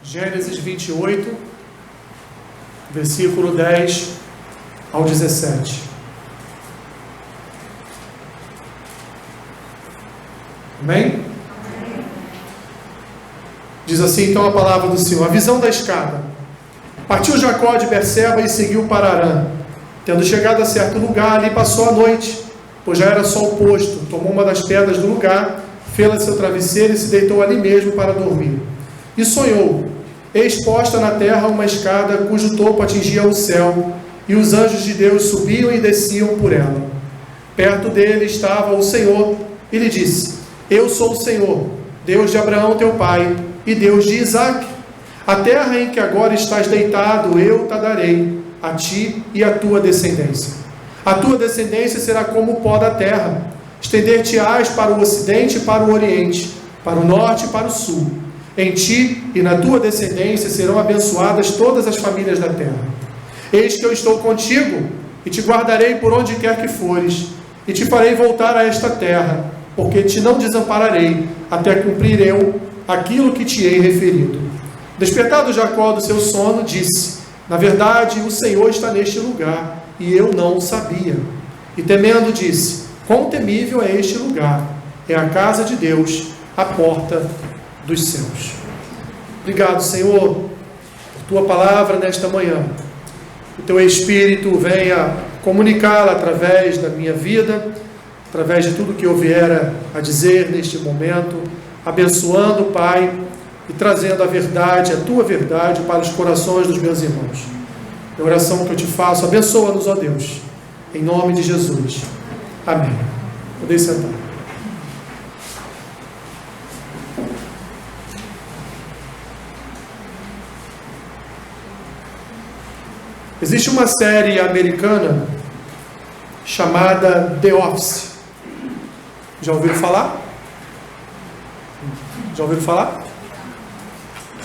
Gênesis 28, versículo 10 ao 17. Amém? Diz assim então a palavra do Senhor. A visão da escada. Partiu Jacó de Berseba e seguiu para Harã. Tendo chegado a certo lugar, ali passou a noite, pois já era sol posto. Tomou uma das pedras do lugar, fê-la seu travesseiro e se deitou ali mesmo para dormir. E sonhou, eis posta na terra uma escada cujo topo atingia o céu, e os anjos de Deus subiam e desciam por ela. Perto dele estava o Senhor, e lhe disse: Eu sou o Senhor, Deus de Abraão teu pai, e Deus de Isaque. A terra em que agora estás deitado, eu te darei, a ti e à tua descendência. A tua descendência será como o pó da terra. Estender-te-ás para o ocidente e para o oriente, para o norte e para o sul. Em ti e na tua descendência serão abençoadas todas as famílias da terra. Eis que eu estou contigo, e te guardarei por onde quer que fores, e te farei voltar a esta terra, porque te não desampararei, até cumprir eu aquilo que te hei referido. Despertado Jacó do seu sono, disse: Na verdade, o Senhor está neste lugar, e eu não o sabia. E temendo, disse: Quão temível é este lugar! É a casa de Deus, a porta dos céus. Obrigado, Senhor, por tua palavra nesta manhã. Que o teu Espírito venha comunicá-la através da minha vida, através de tudo que eu vier a dizer neste momento, abençoando, Pai, e trazendo a verdade, a tua verdade, para os corações dos meus irmãos. É a oração que eu te faço, abençoa-nos, ó Deus, em nome de Jesus. Amém. Podem sentar. Existe uma série americana chamada The Office. Já ouviram falar? Já ouviram falar?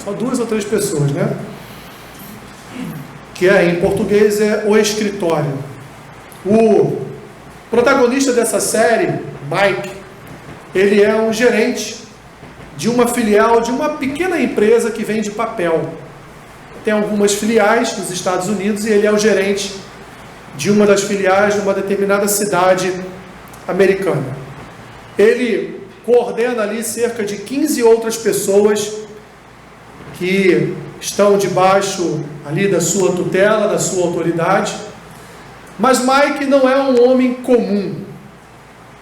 Só 2 ou 3 pessoas, né? Que em português é O Escritório. O protagonista dessa série, Mike, ele é um gerente de uma filial de uma pequena empresa que vende papel. Tem algumas filiais nos Estados Unidos e ele é o gerente de uma das filiais de uma determinada cidade americana. Ele coordena ali cerca de 15 outras pessoas que estão debaixo ali da sua tutela, da sua autoridade. Mas Mike não é um homem comum.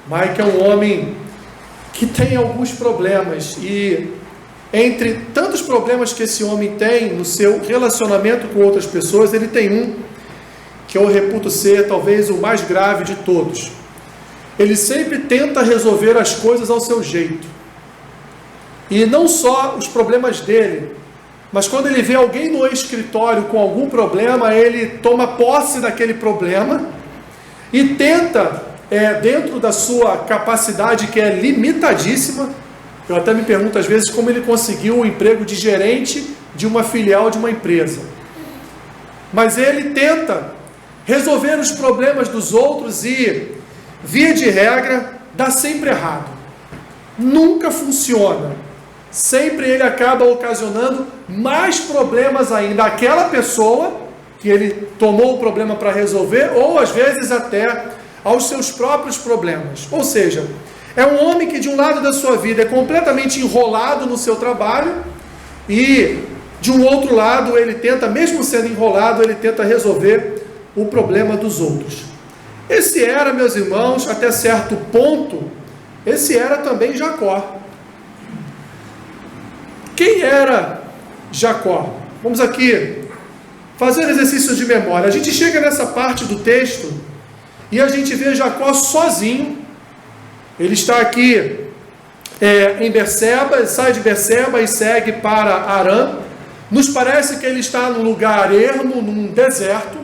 Mike é um homem que tem alguns problemas, e entre tantos problemas que esse homem tem no seu relacionamento com outras pessoas, ele tem um que eu reputo ser talvez o mais grave de todos. Ele sempre tenta resolver as coisas ao seu jeito. E não só os problemas dele, mas quando ele vê alguém no escritório com algum problema, ele toma posse daquele problema e tenta, dentro da sua capacidade, que é limitadíssima. Eu até me pergunto às vezes como ele conseguiu o emprego de gerente de uma filial de uma empresa. Mas ele tenta resolver os problemas dos outros e, via de regra, dá sempre errado. Nunca funciona. Sempre ele acaba ocasionando mais problemas ainda àquela pessoa que ele tomou o problema para resolver, ou às vezes até aos seus próprios problemas. Ou seja, é um homem que de um lado da sua vida é completamente enrolado no seu trabalho, e de um outro lado ele tenta, mesmo sendo enrolado, ele tenta resolver o problema dos outros. Esse era, meus irmãos, até certo ponto, esse era também Jacó. Quem era Jacó? Vamos aqui fazer exercícios de memória. A gente chega nessa parte do texto e a gente vê Jacó sozinho. Ele está aqui em Berseba, sai de Berseba e segue para Harã. Nos parece que ele está num lugar ermo, num deserto.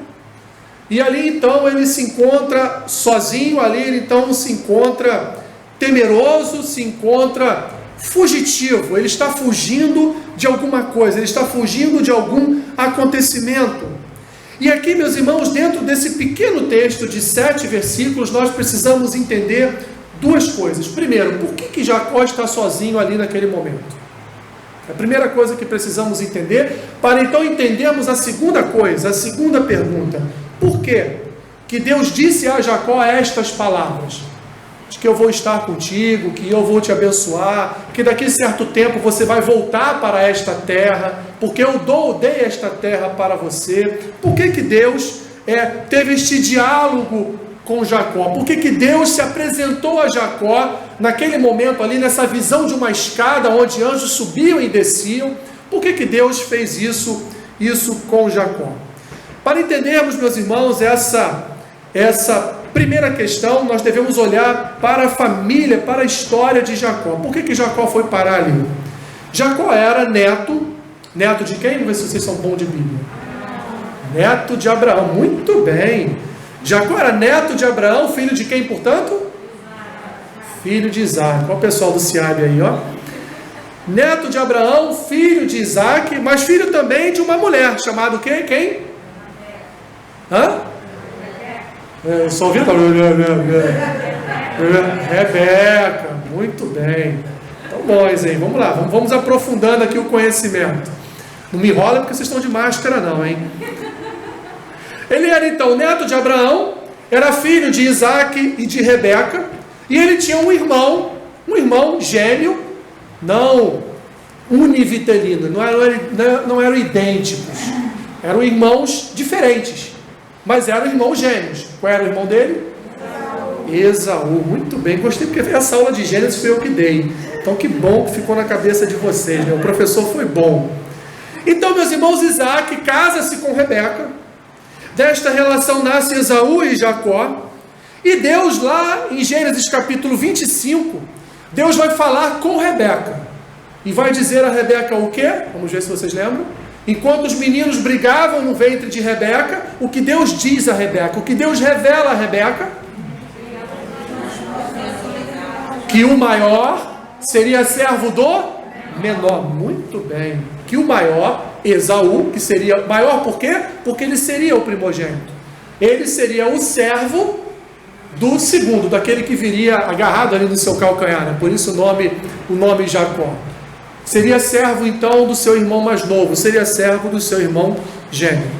E ali então ele se encontra sozinho, ali ele então se encontra temeroso, se encontra fugitivo. Ele está fugindo de alguma coisa, ele está fugindo de algum acontecimento. E aqui, meus irmãos, dentro desse pequeno texto de 7 versículos, nós precisamos entender 2 coisas. Primeiro, por que Jacó está sozinho ali naquele momento? É a primeira coisa que precisamos entender, para então entendermos a segunda coisa, a segunda pergunta. Por quê que Deus disse a Jacó estas palavras? De que eu vou estar contigo, que eu vou te abençoar, que daqui a certo tempo você vai voltar para esta terra, porque eu dei esta terra para você. Por que que Deus teve este diálogo com Jacó? Por que que Deus se apresentou a Jacó naquele momento ali, nessa visão de uma escada onde anjos subiam e desciam? Por que que Deus fez isso com Jacó? Para entendermos, meus irmãos, essa primeira questão, nós devemos olhar para a família, para a história de Jacó. Por que que Jacó foi parar ali? Jacó era neto de quem? Vamos ver se vocês são bons de Bíblia. Neto de Abraão, muito bem. Jacó era neto de Abraão, filho de quem, portanto? Filho de Isaac. Olha o pessoal do Ciab aí, ó. Neto de Abraão, filho de Isaac, mas filho também de uma mulher, chamada quem? Hã? Só ouvindo? Rebeca, muito bem. Então, bons, hein? Vamos lá, vamos aprofundando aqui o conhecimento. Não me enrola porque vocês estão de máscara não, hein? Ele era então neto de Abraão, era filho de Isaac e de Rebeca, e ele tinha um irmão gêmeo, não univitelino, não eram idênticos, eram irmãos diferentes, mas eram irmãos gêmeos. Qual era o irmão dele? Esaú. Muito bem, gostei porque essa aula de Gênesis foi eu que dei, então que bom que ficou na cabeça de vocês, né? O professor foi bom. Então, meus irmãos, Isaac casa-se com Rebeca. Desta relação nasce Esaú e Jacó. E Deus lá em Gênesis capítulo 25, Deus vai falar com Rebeca. E vai dizer a Rebeca o quê? Vamos ver se vocês lembram. Enquanto os meninos brigavam no ventre de Rebeca, o que Deus diz a Rebeca? O que Deus revela a Rebeca? Que o maior seria servo do menor. Muito bem. Que o maior, Esaú, que seria maior por quê? Porque ele seria o primogênito. Ele seria o servo do segundo, daquele que viria agarrado ali no seu calcanhar, né? Por isso o nome Jacó. Seria servo então do seu irmão mais novo, seria servo do seu irmão gêmeo.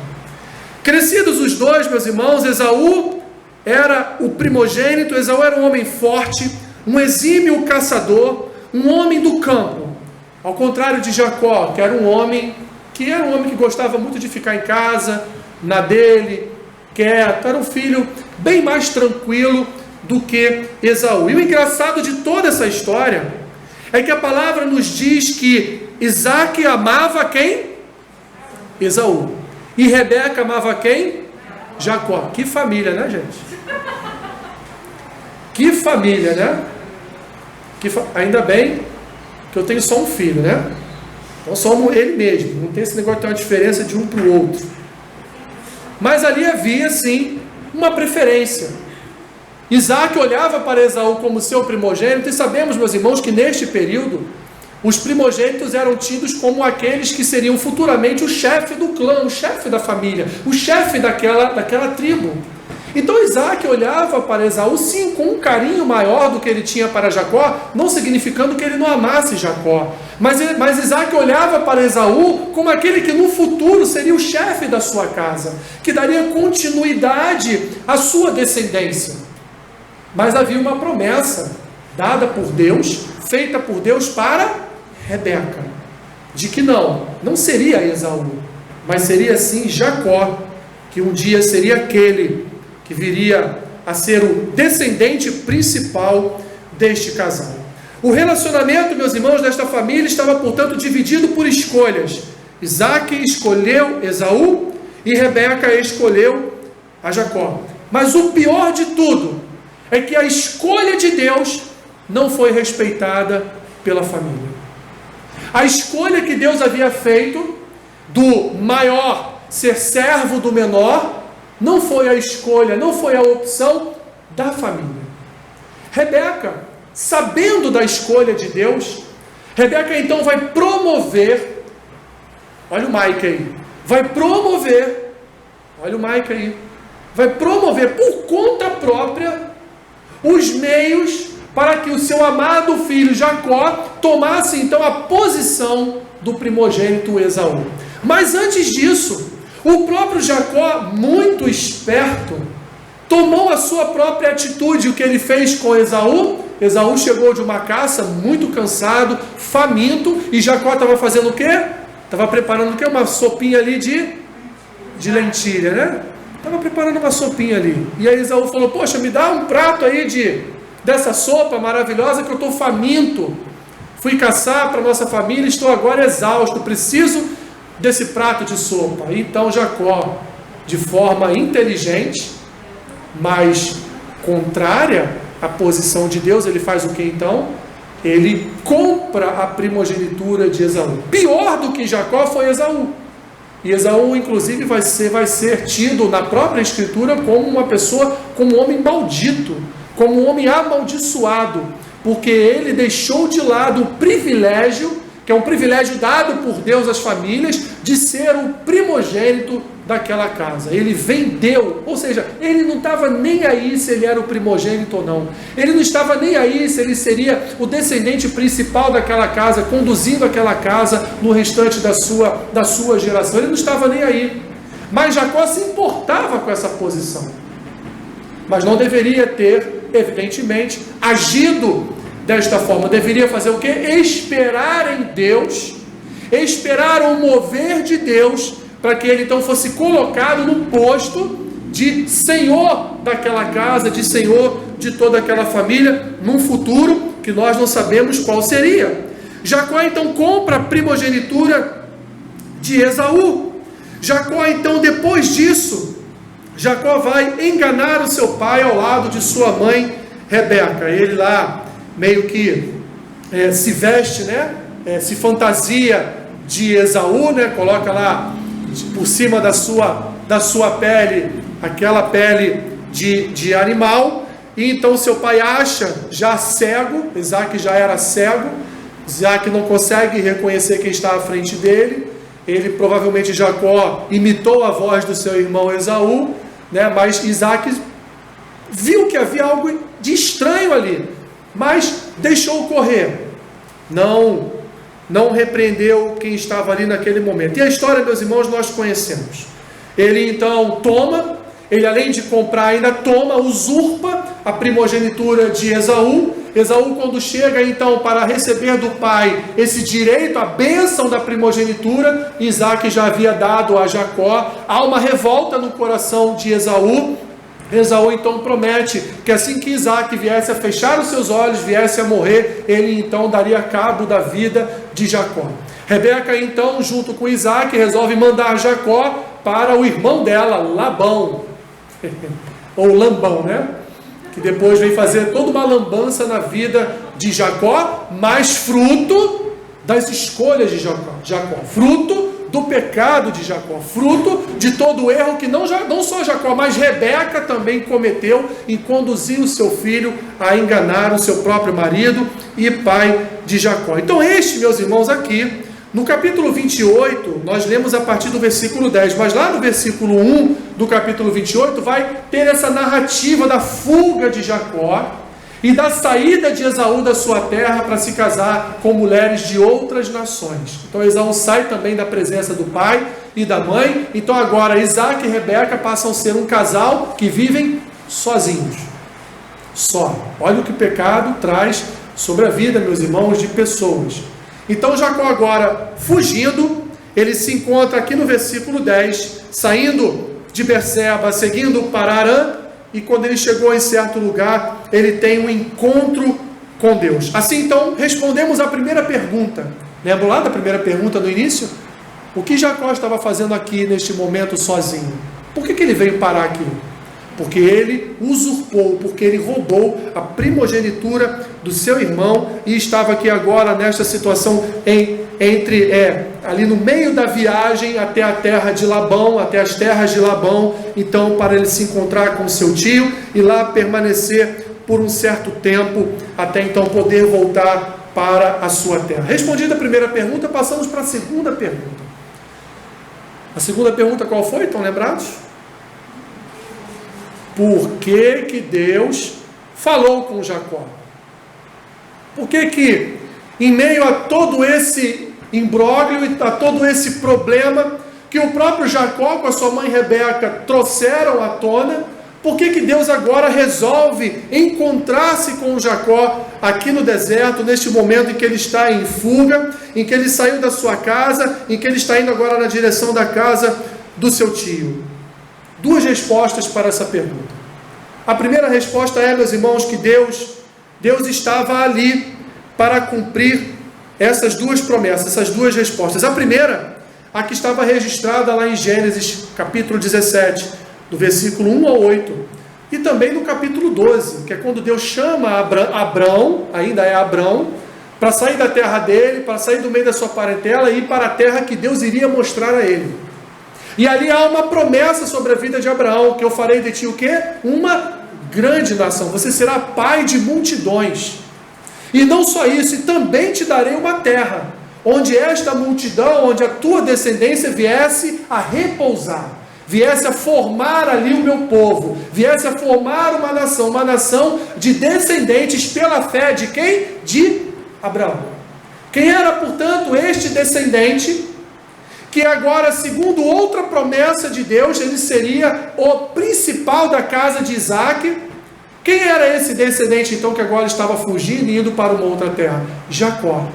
Crescidos os dois, meus irmãos, Esaú era o primogênito. Esaú era um homem forte, um exímio caçador, um homem do campo. Ao contrário de Jacó, que era um homem que gostava muito de ficar em casa, na dele, quieto, era um filho bem mais tranquilo do que Esaú. E o engraçado de toda essa história é que a palavra nos diz que Isaac amava quem? Esaú. E Rebeca amava quem? Jacó. Que família, né, gente? Que família, né? Ainda bem que eu tenho só um filho, né? Então somos ele mesmo, não tem esse negócio de ter uma diferença de um para o outro. Mas ali havia sim uma preferência. Isaac olhava para Esaú como seu primogênito, e sabemos, meus irmãos, que neste período os primogênitos eram tidos como aqueles que seriam futuramente o chefe do clã, o chefe da família, o chefe daquela tribo. Então Isaac olhava para Esaú, sim, com um carinho maior do que ele tinha para Jacó, não significando que ele não amasse Jacó, mas Isaac olhava para Esaú como aquele que no futuro seria o chefe da sua casa, que daria continuidade à sua descendência. Mas havia uma promessa dada por Deus, feita por Deus para Rebeca, de que não seria Esaú, mas seria sim Jacó, que um dia seria aquele que viria a ser o descendente principal deste casal. O relacionamento, meus irmãos, desta família estava, portanto, dividido por escolhas. Isaac escolheu Esaú e Rebeca escolheu a Jacó. Mas o pior de tudo é que a escolha de Deus não foi respeitada pela família. A escolha que Deus havia feito do maior ser servo do menor não foi a escolha, não foi a opção da família. Rebeca, sabendo da escolha de Deus, Rebeca então vai promover, olha o Mike aí, vai promover por conta própria os meios para que o seu amado filho Jacó tomasse então a posição do primogênito Esaú. Mas antes disso, o próprio Jacó, muito esperto, tomou a sua própria atitude. O que ele fez com Esaú? Esaú chegou de uma caça, muito cansado, faminto, e Jacó estava fazendo o quê? Estava preparando o quê? Uma sopinha ali de lentilha, né? Estava preparando uma sopinha ali. E aí Esaú falou: poxa, me dá um prato aí dessa sopa maravilhosa, que eu estou faminto. Fui caçar para nossa família, estou agora exausto, preciso desse prato de sopa. Então Jacó, de forma inteligente, mas contrária à posição de Deus, ele faz o que então? Ele compra a primogenitura de Esaú. Pior do que Jacó foi Esaú. E Esaú, inclusive, vai ser tido na própria Escritura como uma pessoa, como um homem maldito, como um homem amaldiçoado, porque ele deixou de lado o privilégio, que é um privilégio dado por Deus às famílias, de ser o primogênito daquela casa. Ele vendeu, ou seja, ele não estava nem aí se ele era o primogênito ou não. Ele não estava nem aí se ele seria o descendente principal daquela casa, conduzindo aquela casa no restante da sua geração. Ele não estava nem aí. Mas Jacó se importava com essa posição. Mas não deveria ter, evidentemente, agido desta forma. Deveria fazer o quê? Esperar em Deus, esperar o mover de Deus, para que ele então fosse colocado no posto de senhor daquela casa, de senhor de toda aquela família, num futuro que nós não sabemos qual seria. Jacó então compra a primogenitura de Esaú. Jacó então, depois disso, Jacó vai enganar o seu pai ao lado de sua mãe Rebeca. Ele lá meio que se veste, né? Se fantasia de Esaú, né? Coloca lá por cima da sua pele, aquela pele de animal, e então seu pai acha, já cego, Isaac já era cego, Isaac não consegue reconhecer quem está à frente dele, ele provavelmente, Jacó, imitou a voz do seu irmão Esaú, né? Mas Isaac viu que havia algo de estranho ali, mas deixou correr, não repreendeu quem estava ali naquele momento. E a história, meus irmãos, nós conhecemos. Ele então ele além de comprar, ainda usurpa a primogenitura de Esaú. Esaú, quando chega então para receber do pai esse direito, a bênção da primogenitura, Isaac já havia dado a Jacó. Há uma revolta no coração de Esaú. Esaú então promete que assim que Isaac viesse a fechar os seus olhos, viesse a morrer, ele então daria cabo da vida de Jacó. Rebeca então, junto com Isaac, resolve mandar Jacó para o irmão dela, Labão, ou Lambão, né? Que depois vem fazer toda uma lambança na vida de Jacó, mas fruto das escolhas de Jacó, fruto do pecado de Jacó, fruto de todo o erro que não só Jacó, mas Rebeca também cometeu em conduzir o seu filho a enganar o seu próprio marido e pai de Jacó. Então meus irmãos, aqui no capítulo 28, nós lemos a partir do versículo 10, mas lá no versículo 1 do capítulo 28 vai ter essa narrativa da fuga de Jacó e da saída de Esaú da sua terra para se casar com mulheres de outras nações. Então Esaú sai também da presença do pai e da mãe. Então agora Isaac e Rebeca passam a ser um casal que vivem sozinhos. Só. Olha o que o pecado traz sobre a vida, meus irmãos, de pessoas. Então Jacó agora fugindo, ele se encontra aqui no versículo 10, saindo de Berseba, seguindo para Arã. E quando ele chegou em certo lugar, ele tem um encontro com Deus. Assim, então, respondemos a primeira pergunta. Lembra lá da primeira pergunta no início? O que Jacó estava fazendo aqui neste momento sozinho? Por que ele veio parar aqui? Porque ele usurpou, porque ele roubou a primogenitura do seu irmão e estava aqui agora nesta situação ali no meio da viagem até a terra de Labão, até as terras de Labão, então para ele se encontrar com seu tio e lá permanecer por um certo tempo, até então poder voltar para a sua terra. Respondida a primeira pergunta, passamos para a segunda pergunta. A segunda pergunta qual foi? Estão lembrados? Por que Deus falou com Jacó? Por que em meio a todo esse imbróglio e a todo esse problema que o próprio Jacó com a sua mãe Rebeca trouxeram à tona, por que Deus agora resolve encontrar-se com Jacó aqui no deserto, neste momento em que ele está em fuga, em que ele saiu da sua casa, em que ele está indo agora na direção da casa do seu tio? Duas respostas para essa pergunta. A primeira resposta é, meus irmãos, que Deus estava ali para cumprir essas duas promessas, essas duas respostas. A primeira, a que estava registrada lá em Gênesis, capítulo 17, do versículo 1 ao 8, e também no capítulo 12, que é quando Deus chama Abrão, ainda é Abrão, para sair da terra dele, para sair do meio da sua parentela e ir para a terra que Deus iria mostrar a ele. E ali há uma promessa sobre a vida de Abraão, que eu farei de ti o quê? Uma grande nação, você será pai de multidões. E não só isso, e também te darei uma terra, onde esta multidão, onde a tua descendência viesse a repousar, viesse a formar ali o meu povo, viesse a formar uma nação de descendentes pela fé de quem? De Abraão. Quem era, portanto, este descendente, que agora, segundo outra promessa de Deus, ele seria o principal da casa de Isaac? Quem era esse descendente, então, que agora estava fugindo e indo para uma outra terra? Jacó.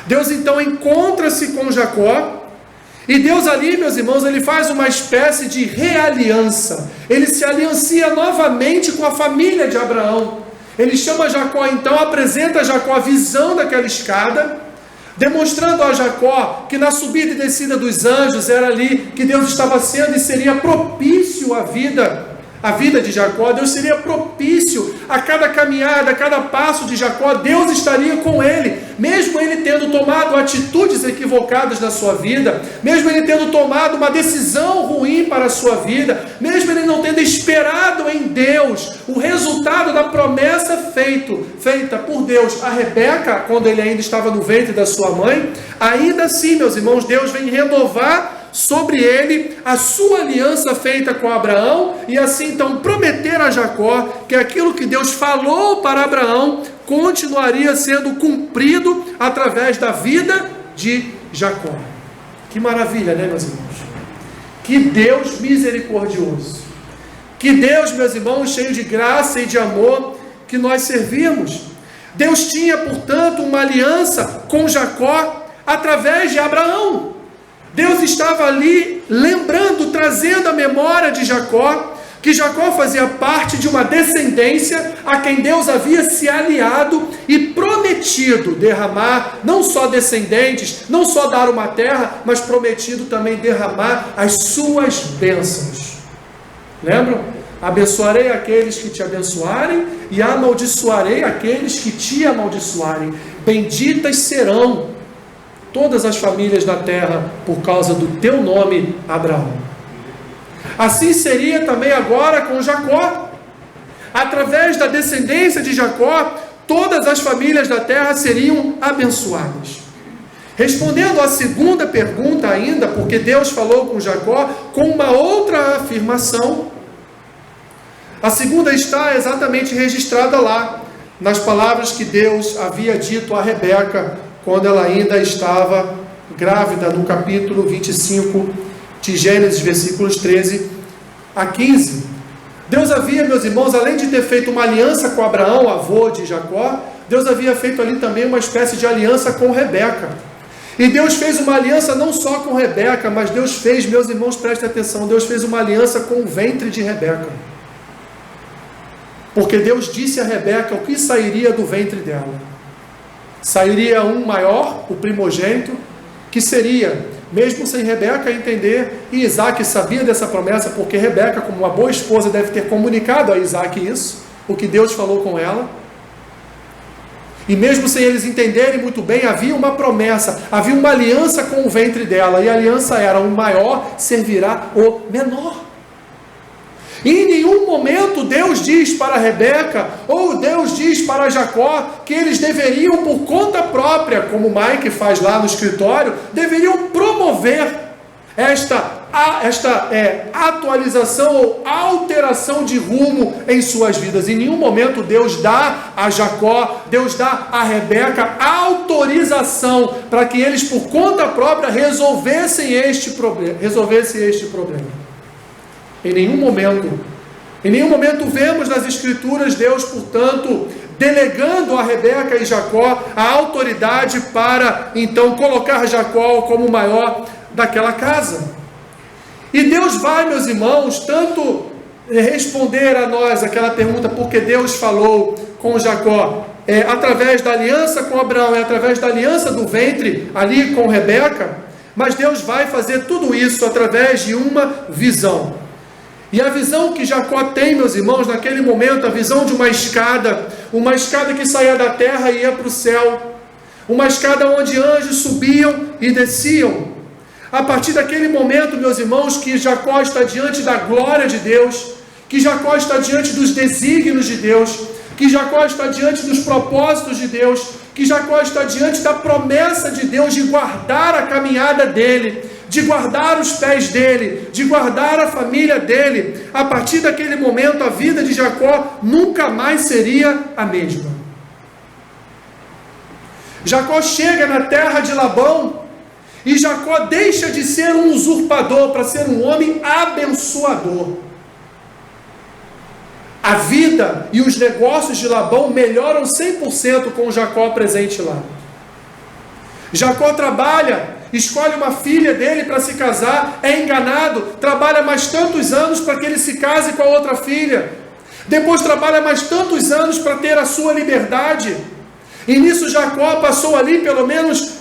Deus, então, encontra-se com Jacó, e Deus ali, meus irmãos, ele faz uma espécie de realiança. Ele se aliancia novamente com a família de Abraão. Ele chama Jacó, então, apresenta a Jacó a visão daquela escada, demonstrando a Jacó que na subida e descida dos anjos era ali que Deus estava sendo e seria propício à vida de Jacó. Deus seria propício a cada caminhada, a cada passo de Jacó. Deus estaria com ele, mesmo ele tendo tomado atitudes equivocadas na sua vida, mesmo ele tendo tomado uma decisão ruim para a sua vida, mesmo ele não tendo esperado em Deus o resultado da promessa feita por Deus a Rebeca, quando ele ainda estava no ventre da sua mãe. Ainda assim, meus irmãos, Deus vem renovar sobre ele a sua aliança feita com Abraão, e assim então prometer a Jacó que aquilo que Deus falou para Abraão continuaria sendo cumprido através da vida de Jacó. Que maravilha, né, meus irmãos? Que Deus misericordioso, que Deus, meus irmãos, cheio de graça e de amor que nós servimos. Deus tinha, portanto, uma aliança com Jacó através de Abraão. Deus estava ali lembrando, trazendo a memória de Jacó, que Jacó fazia parte de uma descendência a quem Deus havia se aliado e prometido derramar não só descendentes, não só dar uma terra, mas prometido também derramar as suas bênçãos. Lembram? Abençoarei aqueles que te abençoarem e amaldiçoarei aqueles que te amaldiçoarem. Benditas serão todas as famílias da terra por causa do teu nome, Abraão. Assim seria também agora com Jacó. Através da descendência de Jacó, todas as famílias da terra seriam abençoadas. Respondendo à segunda pergunta ainda, porque Deus falou com Jacó com uma outra afirmação, a segunda está exatamente registrada lá, nas palavras que Deus havia dito a Rebeca, quando ela ainda estava grávida, no capítulo 25 de Gênesis, versículos 13 a 15. Deus havia, meus irmãos, além de ter feito uma aliança com Abraão, avô de Jacó, Deus havia feito ali também uma espécie de aliança com Rebeca. E Deus fez uma aliança não só com Rebeca, mas Deus fez, meus irmãos, prestem atenção, Deus fez uma aliança com o ventre de Rebeca. Porque Deus disse a Rebeca o que sairia do ventre dela. Sairia um maior, o primogênito, que seria, mesmo sem Rebeca entender, e Isaac sabia dessa promessa, porque Rebeca, como uma boa esposa, deve ter comunicado a Isaac isso, o que Deus falou com ela. E mesmo sem eles entenderem muito bem, havia uma promessa, havia uma aliança com o ventre dela, e a aliança era: o maior servirá o menor. E em nenhum momento Deus diz para Rebeca, ou Deus diz para Jacó, que eles deveriam, por conta própria, como o Mike faz lá no escritório, deveriam promover esta atualização ou alteração de rumo em suas vidas. Em nenhum momento Deus dá a Jacó, Deus dá a Rebeca autorização para que eles, por conta própria, resolvessem este problema. Em nenhum momento vemos nas Escrituras Deus, portanto, delegando a Rebeca e Jacó a autoridade para, então, colocar Jacó como o maior daquela casa. E Deus vai, meus irmãos, tanto responder a nós aquela pergunta, porque Deus falou com Jacó, através da aliança com Abraão, através da aliança do ventre, ali com Rebeca, mas Deus vai fazer tudo isso através de uma visão. E a visão que Jacó tem, meus irmãos, naquele momento, a visão de uma escada que saía da terra e ia para o céu, uma escada onde anjos subiam e desciam. A partir daquele momento, meus irmãos, que Jacó está diante da glória de Deus, que Jacó está diante dos desígnios de Deus, que Jacó está diante dos propósitos de Deus, que Jacó está diante da promessa de Deus de guardar a caminhada dele, de guardar os pés dele, de guardar a família dele. A partir daquele momento, a vida de Jacó nunca mais seria a mesma. Jacó chega na terra de Labão, e Jacó deixa de ser um usurpador para ser um homem abençoador. A vida e os negócios de Labão melhoram 100% com Jacó presente lá. Jacó trabalha, escolhe uma filha dele para se casar, é enganado, trabalha mais tantos anos para que ele se case com a outra filha. Depois trabalha mais tantos anos para ter a sua liberdade. E nisso Jacó passou ali pelo menos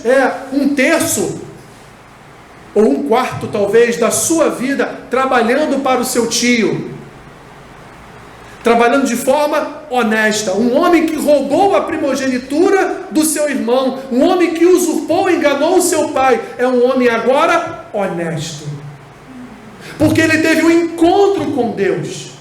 um terço, ou um quarto talvez, da sua vida trabalhando para o seu tio. Trabalhando de forma honesta. Um homem que roubou a primogenitura do seu irmão. Um homem que usurpou e enganou o seu pai. É um homem agora honesto. Porque ele teve um encontro com Deus.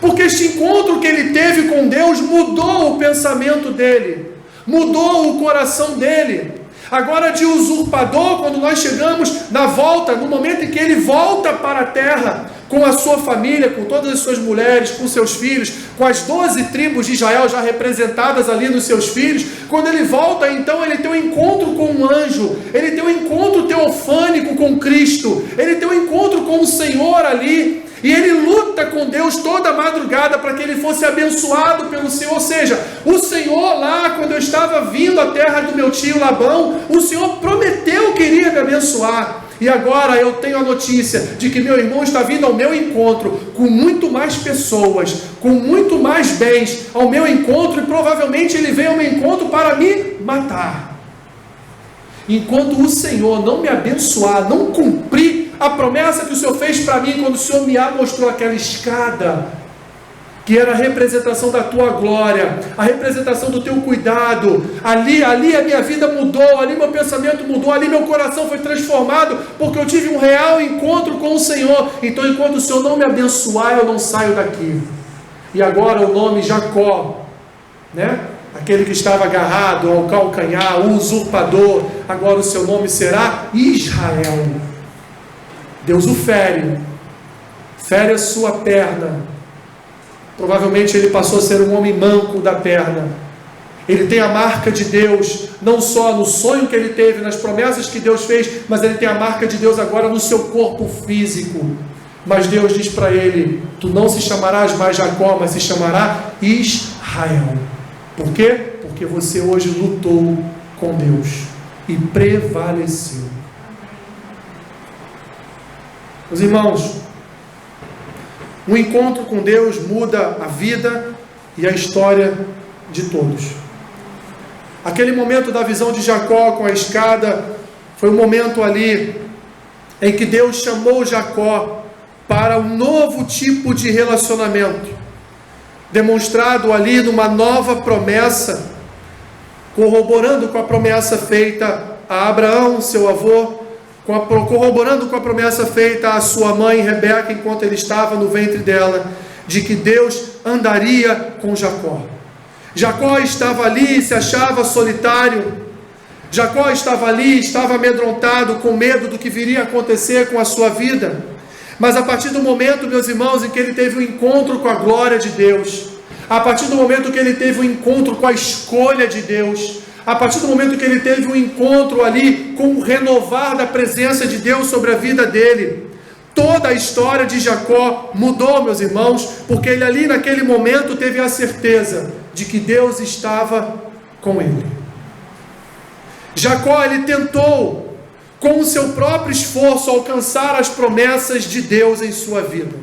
Porque este encontro que ele teve com Deus mudou o pensamento dele. Mudou o coração dele. Agora, de usurpador, quando nós chegamos na volta, no momento em que ele volta para a terra, com a sua família, com todas as suas mulheres, com seus filhos, com as 12 tribos de Israel já representadas ali nos seus filhos, quando ele volta, então ele tem um encontro com um anjo, ele tem um encontro teofânico com Cristo, ele tem um encontro com o Senhor ali, e ele luta com Deus toda a madrugada para que ele fosse abençoado pelo Senhor. Ou seja, o Senhor lá, quando eu estava vindo à terra do meu tio Labão, o Senhor prometeu que iria me abençoar. E agora eu tenho a notícia de que meu irmão está vindo ao meu encontro com muito mais pessoas, com muito mais bens ao meu encontro, e provavelmente ele veio ao meu encontro para me matar. Enquanto o Senhor não me abençoar, não cumprir a promessa que o Senhor fez para mim, quando o Senhor me mostrou aquela escada, que era a representação da tua glória, a representação do teu cuidado, ali a minha vida mudou, ali meu pensamento mudou, ali meu coração foi transformado, porque eu tive um real encontro com o Senhor. Então, enquanto o Senhor não me abençoar, eu não saio daqui. E agora o nome Jacó, aquele que estava agarrado ao calcanhar, o usurpador, agora o seu nome será Israel. Deus o fere a sua perna. Provavelmente ele passou a ser um homem manco da perna. Ele tem a marca de Deus, não só no sonho que ele teve, nas promessas que Deus fez, mas ele tem a marca de Deus agora no seu corpo físico. Mas Deus diz para ele: tu não se chamarás mais Jacó, mas se chamará Israel. Por quê? Porque você hoje lutou com Deus e prevaleceu. Meus irmãos, um encontro com Deus muda a vida e a história de todos. Aquele momento da visão de Jacó com a escada foi um momento ali em que Deus chamou Jacó para um novo tipo de relacionamento, demonstrado ali numa nova promessa, corroborando com a promessa feita a Abraão, seu avô, corroborando com a promessa feita à sua mãe Rebeca, enquanto ele estava no ventre dela, de que Deus andaria com Jacó. Jacó estava ali, se achava solitário. Jacó estava ali, estava amedrontado, com medo do que viria a acontecer com a sua vida. Mas a partir do momento, meus irmãos, em que ele teve um encontro com a glória de Deus, a partir do momento que ele teve um encontro com a escolha de Deus, a partir do momento que ele teve um encontro ali com o renovar da presença de Deus sobre a vida dele, toda a história de Jacó mudou, meus irmãos, porque ele ali naquele momento teve a certeza de que Deus estava com ele. Jacó, ele tentou, com o seu próprio esforço, alcançar as promessas de Deus em sua vida.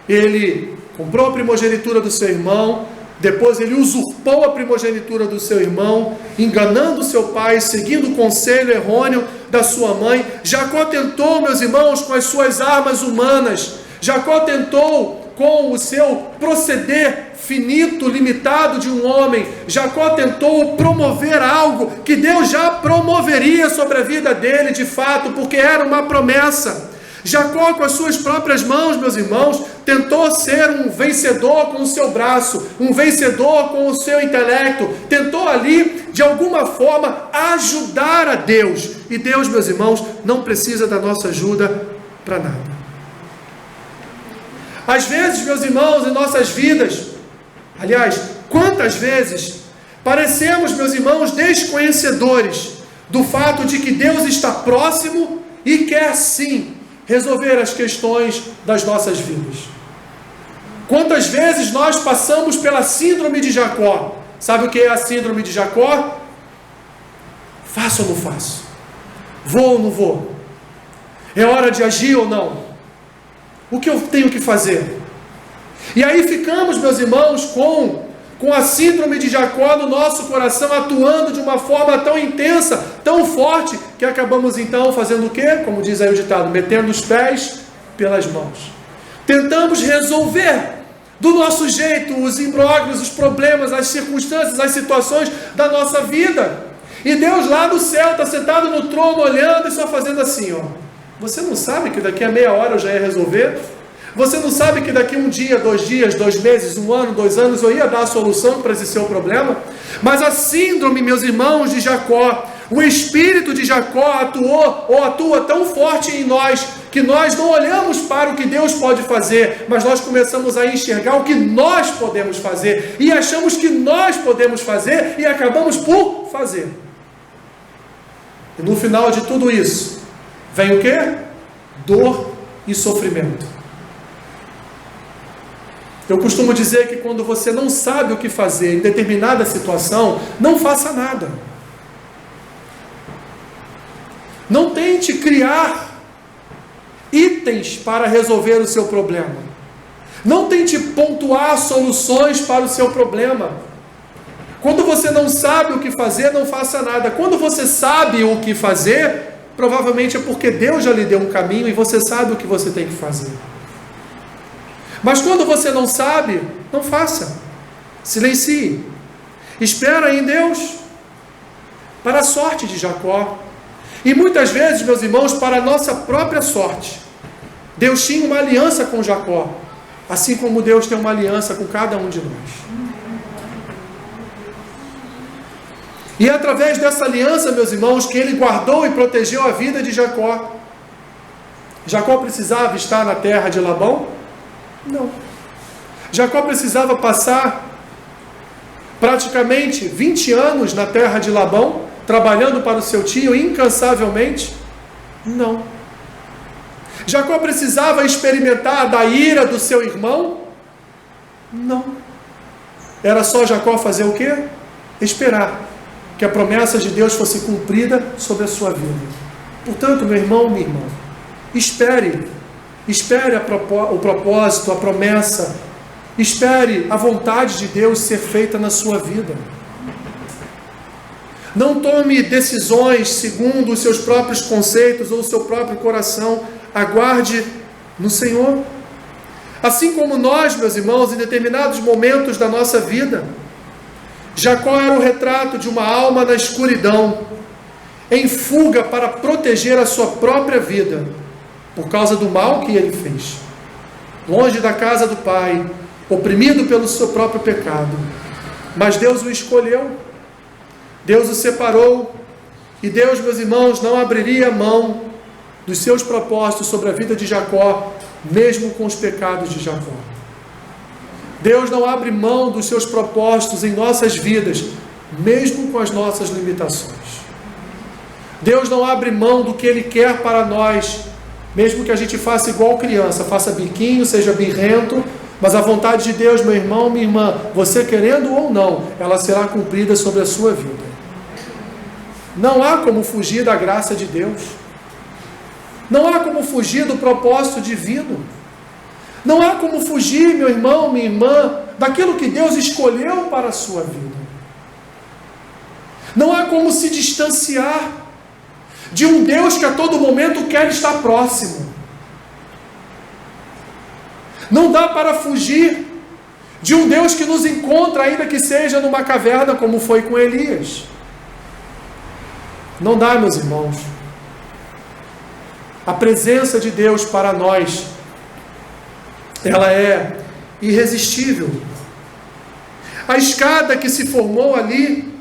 Ele comprou a primogenitura do seu irmão, depois ele usurpou a primogenitura do seu irmão, enganando seu pai, seguindo o conselho errôneo da sua mãe. Jacó tentou, meus irmãos, com as suas armas humanas. Jacó tentou com o seu proceder finito, limitado de um homem. Jacó tentou promover algo que Deus já promoveria sobre a vida dele de fato, porque era uma promessa. Jacó, com as suas próprias mãos, meus irmãos, tentou ser um vencedor com o seu braço, um vencedor com o seu intelecto, tentou ali, de alguma forma, ajudar a Deus. E Deus, meus irmãos, não precisa da nossa ajuda para nada. Às vezes, meus irmãos, em nossas vidas, aliás, quantas vezes parecemos, meus irmãos, desconhecedores do fato de que Deus está próximo e quer sim resolver as questões das nossas vidas. Quantas vezes nós passamos pela síndrome de Jacó? Sabe o que é a síndrome de Jacó? Faço ou não faço? Vou ou não vou? É hora de agir ou não? O que eu tenho que fazer? E aí ficamos, meus irmãos, com a síndrome de Jacó no nosso coração, atuando de uma forma tão intensa, tão forte, que acabamos então fazendo o quê? Como diz aí o ditado, metendo os pés pelas mãos. Tentamos resolver do nosso jeito os imbróglios, os problemas, as circunstâncias, as situações da nossa vida. E Deus lá no céu está sentado no trono, olhando e só fazendo assim, ó. Você não sabe que daqui a meia hora eu já ia resolver? Você não sabe que daqui um dia, 2 dias, 2 meses, 1 ano, 2 anos, eu ia dar a solução para esse seu problema? Mas a síndrome, meus irmãos, de Jacó, o espírito de Jacó atua tão forte em nós, que nós não olhamos para o que Deus pode fazer, mas nós começamos a enxergar o que nós podemos fazer, e achamos que nós podemos fazer, e acabamos por fazer. E no final de tudo isso, vem o quê? Dor e sofrimento. Eu costumo dizer que quando você não sabe o que fazer em determinada situação, não faça nada. Não tente criar itens para resolver o seu problema. Não tente pontuar soluções para o seu problema. Quando você não sabe o que fazer, não faça nada. Quando você sabe o que fazer, provavelmente é porque Deus já lhe deu um caminho e você sabe o que você tem que fazer. Mas quando você não sabe, não faça. Silencie. Espera em Deus. Para a sorte de Jacó. E muitas vezes, meus irmãos, para a nossa própria sorte. Deus tinha uma aliança com Jacó. Assim como Deus tem uma aliança com cada um de nós. E é através dessa aliança, meus irmãos, que ele guardou e protegeu a vida de Jacó. Jacó precisava estar na terra de Labão? Não. Jacó precisava passar praticamente 20 anos na terra de Labão, trabalhando para o seu tio incansavelmente? Não. Jacó precisava experimentar da ira do seu irmão? Não. Era só Jacó fazer o quê? Esperar que a promessa de Deus fosse cumprida sobre a sua vida. Portanto, meu irmão, minha irmã, espere o propósito, a promessa, espere a vontade de Deus ser feita na sua vida. Não tome decisões segundo os seus próprios conceitos ou o seu próprio coração, aguarde no Senhor. Assim como nós, meus irmãos, em determinados momentos da nossa vida, Jacó era o retrato de uma alma na escuridão, em fuga para proteger a sua própria vida, por causa do mal que ele fez, longe da casa do pai, oprimido pelo seu próprio pecado. Mas Deus o escolheu, Deus o separou, e Deus, meus irmãos, não abriria mão dos seus propósitos sobre a vida de Jacó, mesmo com os pecados de Jacó. Deus não abre mão dos seus propósitos em nossas vidas, mesmo com as nossas limitações. Deus não abre mão do que Ele quer para nós, mesmo que a gente faça igual criança, faça biquinho, seja birrento, mas a vontade de Deus, meu irmão, minha irmã, você querendo ou não, ela será cumprida sobre a sua vida. Não há como fugir da graça de Deus. Não há como fugir do propósito divino. Não há como fugir, meu irmão, minha irmã, daquilo que Deus escolheu para a sua vida. Não há como se distanciar de um Deus que a todo momento quer estar próximo. Não dá para fugir de um Deus que nos encontra, ainda que seja numa caverna, como foi com Elias. Não dá, meus irmãos. A presença de Deus para nós, ela é irresistível. A escada que se formou ali,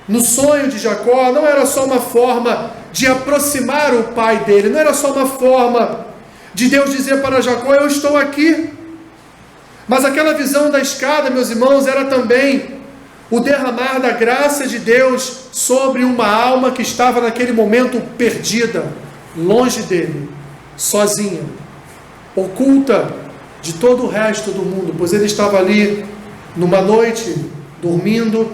no sonho de Jacó, não era só uma forma de aproximar o pai dele, não era só uma forma de Deus dizer para Jacó, eu estou aqui. Mas aquela visão da escada, meus irmãos, era também o derramar da graça de Deus sobre uma alma que estava naquele momento perdida, longe dele, sozinha, oculta de todo o resto do mundo, pois ele estava ali numa noite, dormindo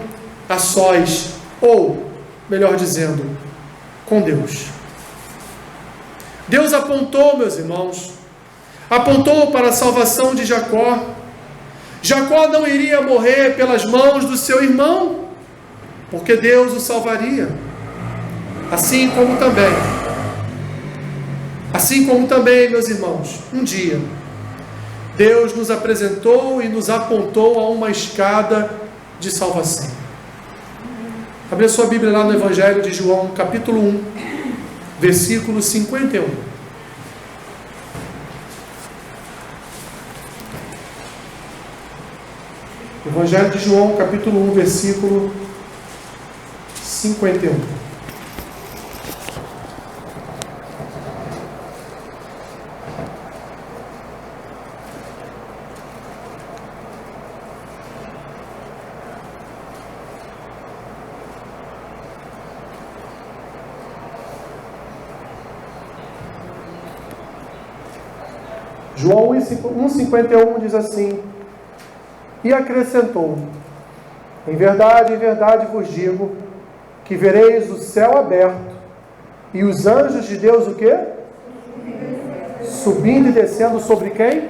a sós, ou, melhor dizendo, com Deus. Deus apontou, meus irmãos, apontou para a salvação de Jacó. Jacó não iria morrer pelas mãos do seu irmão, porque Deus o salvaria. Assim como também, meus irmãos, um dia, Deus nos apresentou e nos apontou a uma escada de salvação. Abra sua Bíblia lá no Evangelho de João, capítulo 1, versículo 51. Evangelho de João, capítulo 1, versículo 51. João 1,51 diz assim: e acrescentou: em verdade vos digo, que vereis o céu aberto, e os anjos de Deus o quê? Subindo e descendo sobre quem?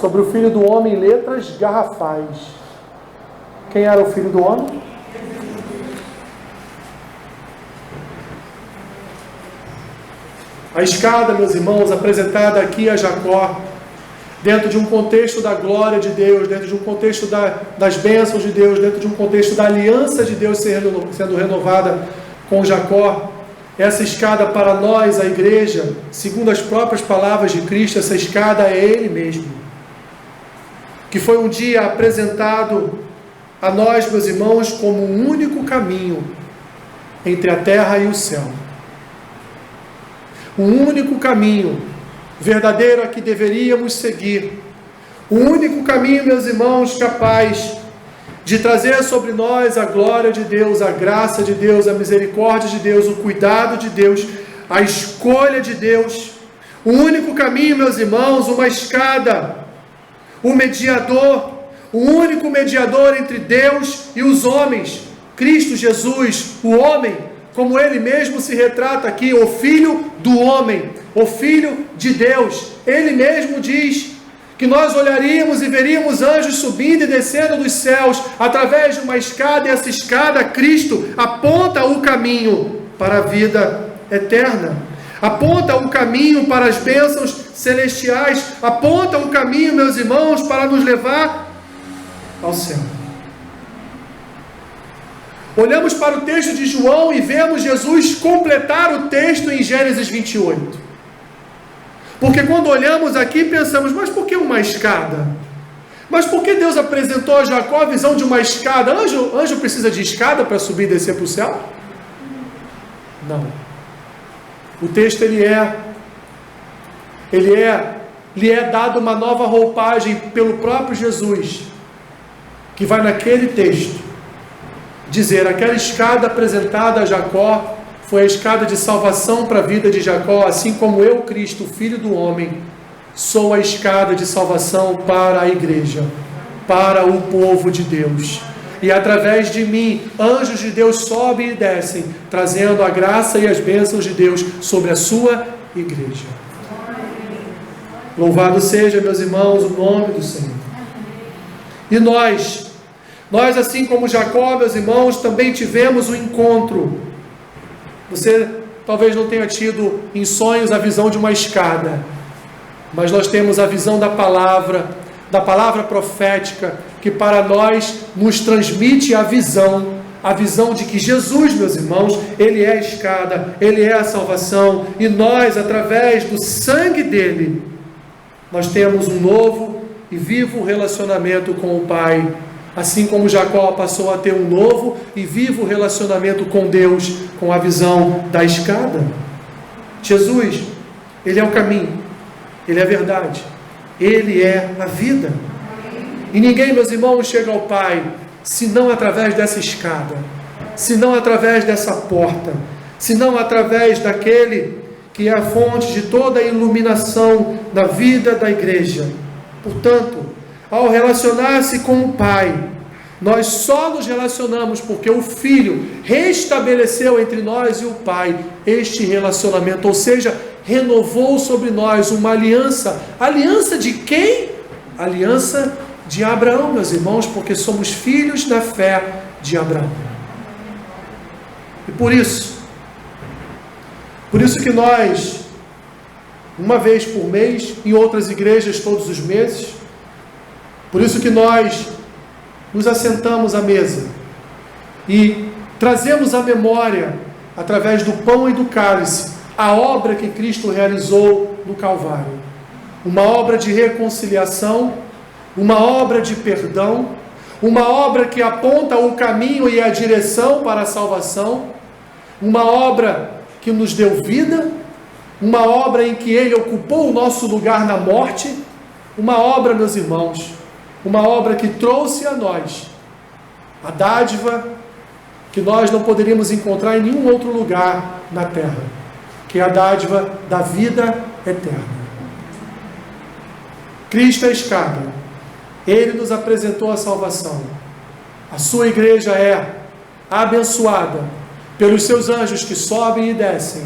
Sobre o Filho do Homem em letras garrafais. Quem era o Filho do Homem? A escada, meus irmãos, apresentada aqui a Jacó, dentro de um contexto da glória de Deus, dentro de um contexto das bênçãos de Deus, dentro de um contexto da aliança de Deus sendo renovada com Jacó. Essa escada para nós, a igreja, segundo as próprias palavras de Cristo, essa escada é Ele mesmo, que foi um dia apresentado a nós, meus irmãos, como um único caminho entre a terra e o céu. Um único caminho verdadeiro a que deveríamos seguir. O único caminho, meus irmãos, capaz de trazer sobre nós a glória de Deus, a graça de Deus, a misericórdia de Deus, o cuidado de Deus, a escolha de Deus. O único caminho, meus irmãos, uma escada, o mediador, o único mediador entre Deus e os homens, Cristo Jesus, o homem, como Ele mesmo se retrata aqui, o Filho do homem, o Filho de Deus. Ele mesmo diz que nós olharíamos e veríamos anjos subindo e descendo dos céus, através de uma escada, e essa escada, Cristo, aponta o caminho para a vida eterna, aponta o caminho para as bênçãos celestiais, aponta o caminho, meus irmãos, para nos levar ao céu. Olhamos para o texto de João e vemos Jesus completar o texto em Gênesis 28. Porque quando olhamos aqui pensamos, mas por que uma escada? Mas por que Deus apresentou a Jacó a visão de uma escada? Anjo precisa de escada para subir e descer para o céu? Não. O texto lhe é dado uma nova roupagem pelo próprio Jesus, que vai naquele texto dizer: aquela escada apresentada a Jacó foi a escada de salvação para a vida de Jacó, assim como eu, Cristo, Filho do Homem, sou a escada de salvação para a igreja, para o povo de Deus. E através de mim, anjos de Deus sobem e descem, trazendo a graça e as bênçãos de Deus sobre a sua igreja. Louvado seja, meus irmãos, o nome do Senhor. E nós assim como Jacó, meus irmãos, também tivemos um encontro. Você talvez não tenha tido em sonhos a visão de uma escada, mas nós temos a visão da palavra profética, que para nós nos transmite a visão de que Jesus, meus irmãos, Ele é a escada, Ele é a salvação, e nós, através do sangue dEle, nós temos um novo e vivo relacionamento com o Pai, assim como Jacó passou a ter um novo e vivo relacionamento com Deus, com a visão da escada. Jesus, Ele é o caminho, Ele é a verdade, Ele é a vida. E ninguém, meus irmãos, chega ao Pai senão através dessa escada, senão através dessa porta, senão através daquele que é a fonte de toda a iluminação na vida da igreja. Portanto, ao relacionar-se com o Pai, nós só nos relacionamos porque o Filho restabeleceu entre nós e o Pai este relacionamento, ou seja, renovou sobre nós uma aliança. Aliança de quem? Aliança de Abraão, meus irmãos, porque somos filhos da fé de Abraão. E por isso que nós, uma vez por mês, em outras igrejas todos os meses, por isso que nós nos assentamos à mesa e trazemos à memória, através do pão e do cálice, a obra que Cristo realizou no Calvário. Uma obra de reconciliação, uma obra de perdão, uma obra que aponta o caminho e a direção para a salvação, uma obra que nos deu vida, uma obra em que Ele ocupou o nosso lugar na morte, uma obra, meus irmãos, uma obra que trouxe a nós a dádiva que nós não poderíamos encontrar em nenhum outro lugar na terra, que é a dádiva da vida eterna. Cristo é a escada, Ele nos apresentou a salvação. A sua igreja é abençoada pelos seus anjos que sobem e descem,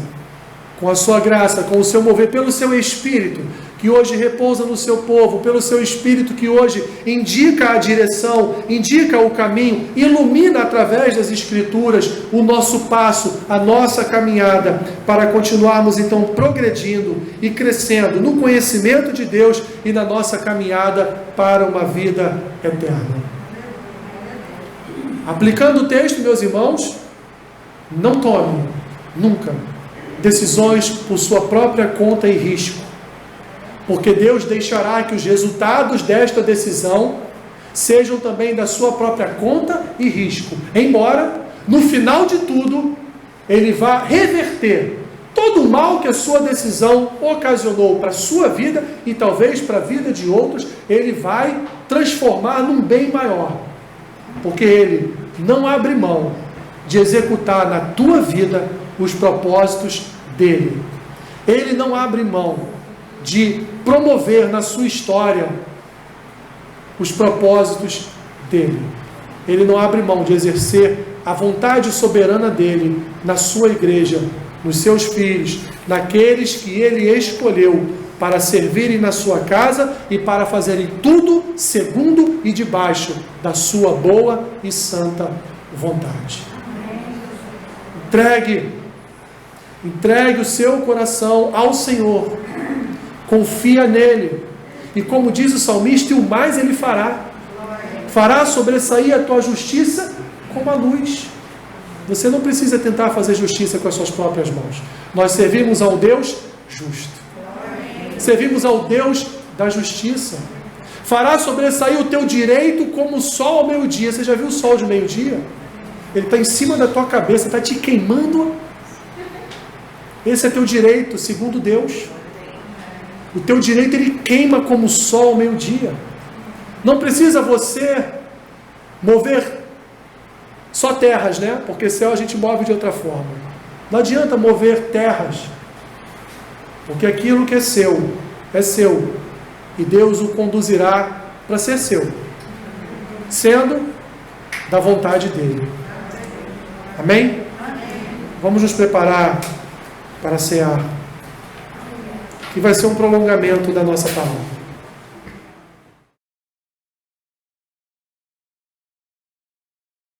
com a sua graça, com o seu mover, pelo seu Espírito, que hoje repousa no seu povo, pelo seu Espírito que hoje indica a direção, indica o caminho, ilumina através das Escrituras o nosso passo, a nossa caminhada, para continuarmos então progredindo e crescendo no conhecimento de Deus e na nossa caminhada para uma vida eterna. Aplicando o texto, meus irmãos, não tome nunca decisões por sua própria conta e risco, porque Deus deixará que os resultados desta decisão sejam também da sua própria conta e risco, embora no final de tudo Ele vá reverter todo o mal que a sua decisão ocasionou para a sua vida e talvez para a vida de outros. Ele vai transformar num bem maior, porque Ele não abre mão de executar na tua vida os propósitos dEle. Ele não abre mão de promover na sua história os propósitos dEle. Ele não abre mão de exercer a vontade soberana dEle na sua igreja, nos seus filhos, naqueles que Ele escolheu para servirem na sua casa e para fazerem tudo segundo e debaixo da sua boa e santa vontade. Entregue o seu coração ao Senhor, confia nele, e como diz o salmista, e o mais Ele fará sobressair a tua justiça como a luz. Você não precisa tentar fazer justiça com as suas próprias mãos. Nós servimos ao Deus justo, servimos ao Deus da justiça. Fará sobressair o teu direito como o sol ao meio-dia. Você já viu o sol de meio-dia? Ele está em cima da tua cabeça, está te queimando. Esse é teu direito, segundo Deus. O teu direito, ele queima como o sol ao meio-dia. Não precisa você mover só terras, né? Porque céu a gente move de outra forma. Não adianta mover terras, porque aquilo que é seu, e Deus o conduzirá para ser seu, sendo da vontade dele. Amém? Vamos nos preparar para cear, que vai ser um prolongamento da nossa palavra.